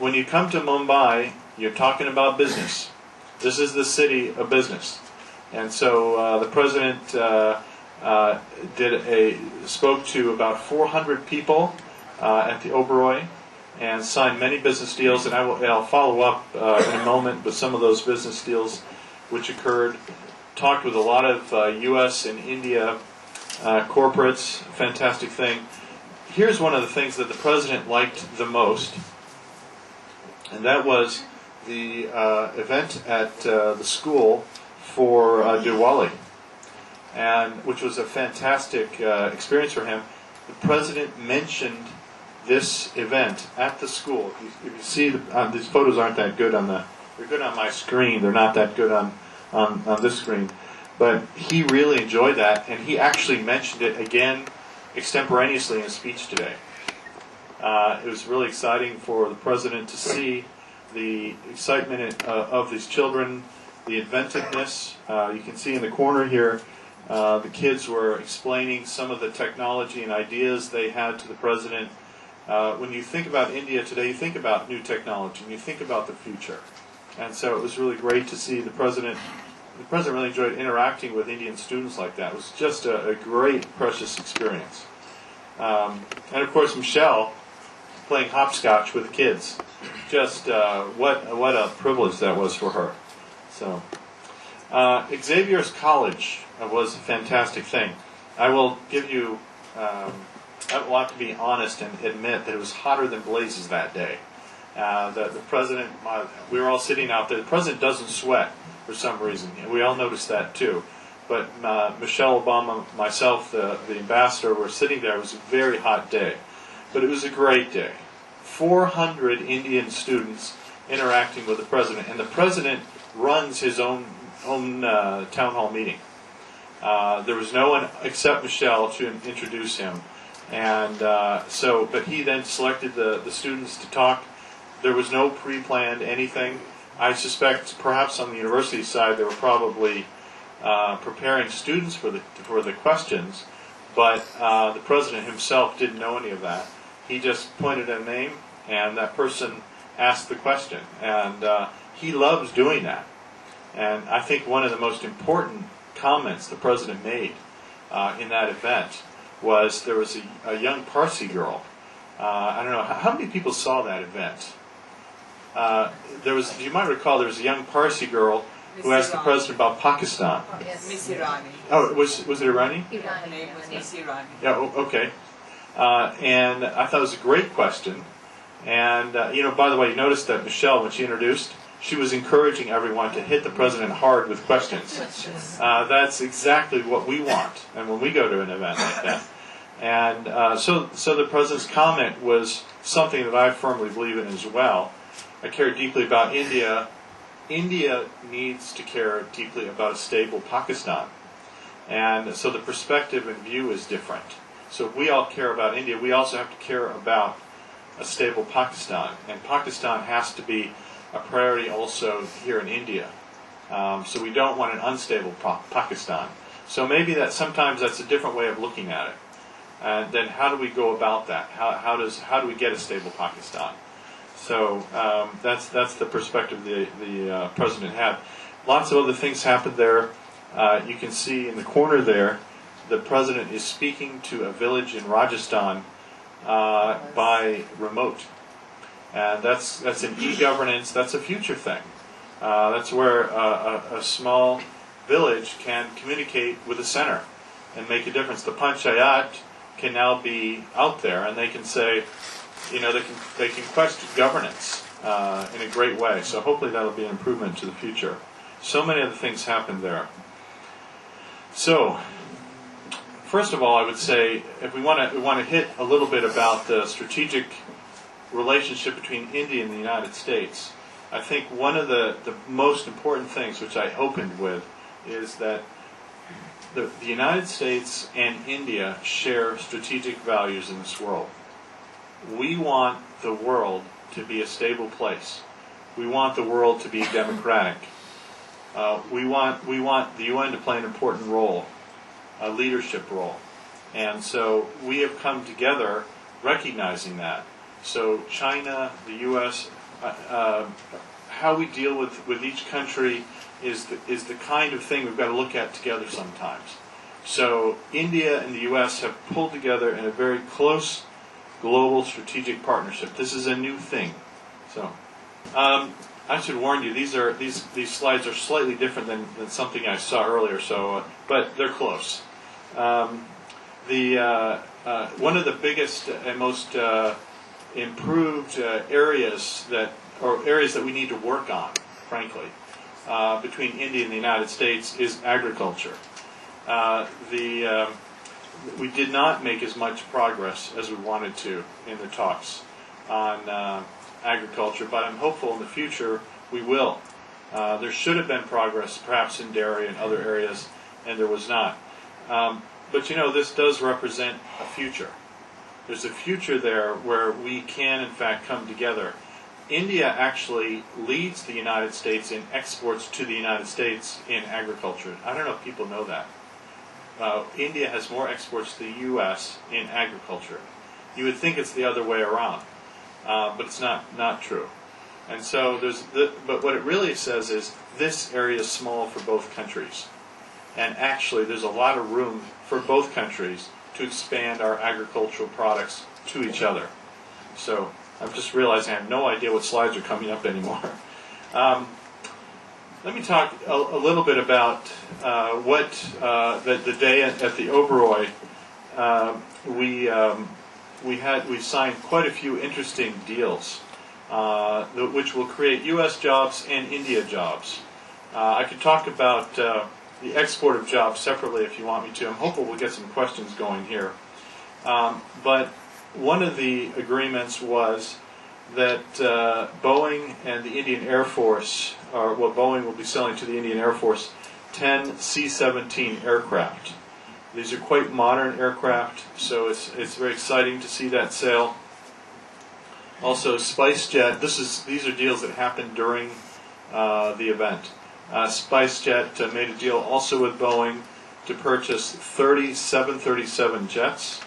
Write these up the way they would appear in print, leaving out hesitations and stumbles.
when you come to Mumbai, you're talking about business. This is the city of business. And so the president spoke to about 400 people at the Oberoi and signed many business deals. And I'll follow up in a moment with some of those business deals which occurred. Talked with a lot of U.S. and India corporates. Fantastic thing. Here's one of the things that the president liked the most, and that was the event at the school for Diwali, and which was a fantastic experience for him. The president mentioned this event at the school. If you see, these photos aren't that good they're good on my screen. They're not that good on this screen. But he really enjoyed that, and he actually mentioned it again extemporaneously in a speech today. It was really exciting for the president to see the excitement of these children, the inventiveness. You can see in the corner here, the kids were explaining some of the technology and ideas they had to the president. When you think about India today, you think about new technology, and you think about the future. And so it was really great to see the president. The president really enjoyed interacting with Indian students like that. It was just a great, precious experience. And of course, Michelle playing hopscotch with kids. Just what a privilege that was for her. So, Xavier's College was a fantastic thing. I will give you. I want to be honest and admit that it was hotter than blazes that day. The president, we were all sitting out there. The president doesn't sweat for some reason. We all noticed that too. But Michelle Obama, myself, the ambassador, were sitting there. It was a very hot day. But it was a great day. 400 Indian students interacting with the president. And the president runs his own town hall meeting. There was no one except Michelle to introduce him. And but he then selected the students to talk. There was no pre-planned anything. I suspect perhaps on the university side they were probably preparing students for the questions, but the president himself didn't know any of that. He just pointed a name, and that person asked the question, and he loves doing that. And I think one of the most important comments the president made in that event was there was a young Parsi girl. I don't know how many people saw that event. You might recall, there was a young Parsi girl who asked the president about Pakistan. Yes. Miss Irani. Oh, was it Irani? Her name was Miss Irani. Yeah, okay. And I thought it was a great question. And, by the way, you noticed that Michelle, when she introduced, she was encouraging everyone to hit the president hard with questions. That's exactly what we want, and when we go to an event like that. And so the president's comment was something that I firmly believe in as well. I care deeply about India. India needs to care deeply about a stable Pakistan. And so the perspective and view is different. So if we all care about India, we also have to care about a stable Pakistan. And Pakistan has to be a priority also here in India. So we don't want an unstable Pakistan. So maybe sometimes that's a different way of looking at it. And then how do we go about that? How do we get a stable Pakistan? So that's the perspective the president had. Lots of other things happened there. You can see in the corner there, the president is speaking to a village in Rajasthan by remote. And that's an e-governance. That's a future thing. That's where a small village can communicate with the center and make a difference. The panchayat can now be out there, and they can say, they can question governance in a great way. So hopefully that'll be an improvement to the future. So many other things happened there. So, first of all, I would say if we want to hit a little bit about the strategic relationship between India and the United States. I think one of the most important things, which I opened with, is that the United States and India share strategic values in this world. We want the world to be a stable place. We want the world to be democratic. We want the UN to play an important role, a leadership role. And so we have come together recognizing that. So China, the U.S., how we deal with each country is the kind of thing we've got to look at together sometimes. So India and the U.S. have pulled together in a very close global strategic partnership. This is a new thing. So I should warn you, these slides are slightly different than something I saw earlier. So, but they're close. One of the biggest and most improved areas that we need to work on, frankly, between India and the United States is agriculture. We did not make as much progress as we wanted to in the talks on agriculture, but I'm hopeful in the future we will. There should have been progress, perhaps in dairy and other areas, and there was not. But this does represent a future. There's a future there where we can, in fact, come together. India actually leads the United States in exports to the United States in agriculture. I don't know if people know that. India has more exports to the U.S. in agriculture. You would think it's the other way around, but it's not true. And so but what it really says is this area is small for both countries, and actually there's a lot of room for both countries to expand our agricultural products to each other. So I'm just realizing I have no idea what slides are coming up anymore. Let me talk a little bit about what the day at the Oberoi we signed quite a few interesting deals, which will create U.S. jobs and India jobs. I could talk about the export of jobs separately if you want me to. I'm hopeful we'll get some questions going here. But one of the agreements was that Boeing and the Indian Air Force, or what Boeing will be selling to the Indian Air Force, 10 C-17 aircraft. These are quite modern aircraft, so it's very exciting to see that sale. Also, SpiceJet. These are deals that happened during the event. SpiceJet made a deal also with Boeing to purchase 30 737 jets,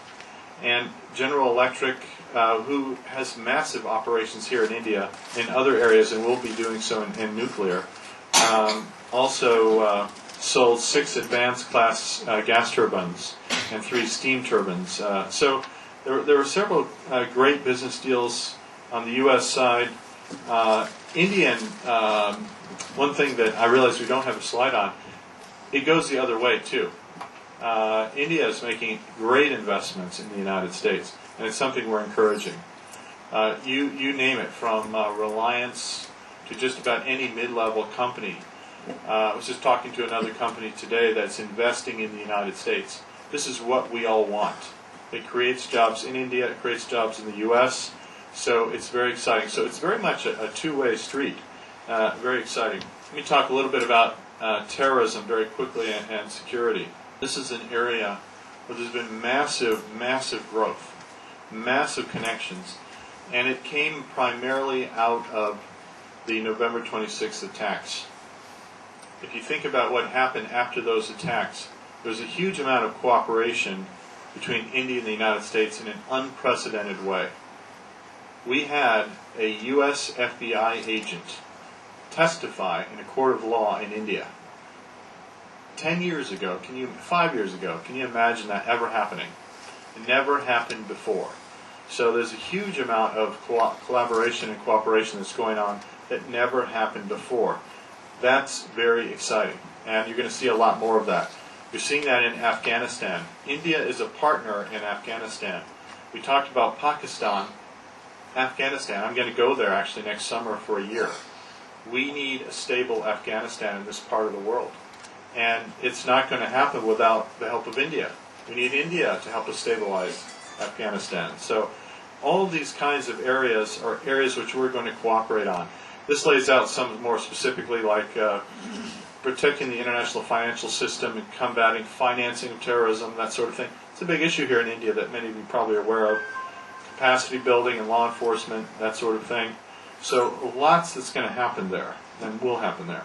and General Electric, who has massive operations here in India, in other areas, and will be doing so in nuclear, also sold 6 advanced class gas turbines and 3 steam turbines. So there were several great business deals on the U.S. side. Indian, one thing that I realize we don't have a slide on, it goes the other way too. India is making great investments in the United States, and it's something we're encouraging. You name it, from Reliance to just about any mid-level company. I was just talking to another company today that's investing in the United States. This is what we all want. It creates jobs in India, it creates jobs in the U.S., so it's very exciting. So it's very much a two-way street. Very exciting. Let me talk a little bit about terrorism very quickly and security. This is an area where there's been massive growth, massive connections, and it came primarily out of the November 26th attacks. If you think about what happened after those attacks, there was a huge amount of cooperation between India and the United States in an unprecedented way. We had a U.S. FBI agent testify in a court of law in India 5 years ago, can you imagine that ever happening? It never happened before. So there's a huge amount of collaboration and cooperation that's going on that never happened before. That's very exciting, and you're going to see a lot more of that. You're seeing that in Afghanistan. India is a partner in Afghanistan. We talked about Pakistan, Afghanistan. I'm going to go there actually next summer for a year. We need a stable Afghanistan in this part of the world. And it's not going to happen without the help of India. We need India to help us stabilize Afghanistan. So all of these kinds of areas are areas which we're going to cooperate on. This lays out some more specifically, like protecting the international financial system and combating financing of terrorism, that sort of thing. It's a big issue here in India that many of you probably are aware of. Capacity building and law enforcement, that sort of thing. So lots that's going to happen there and will happen there.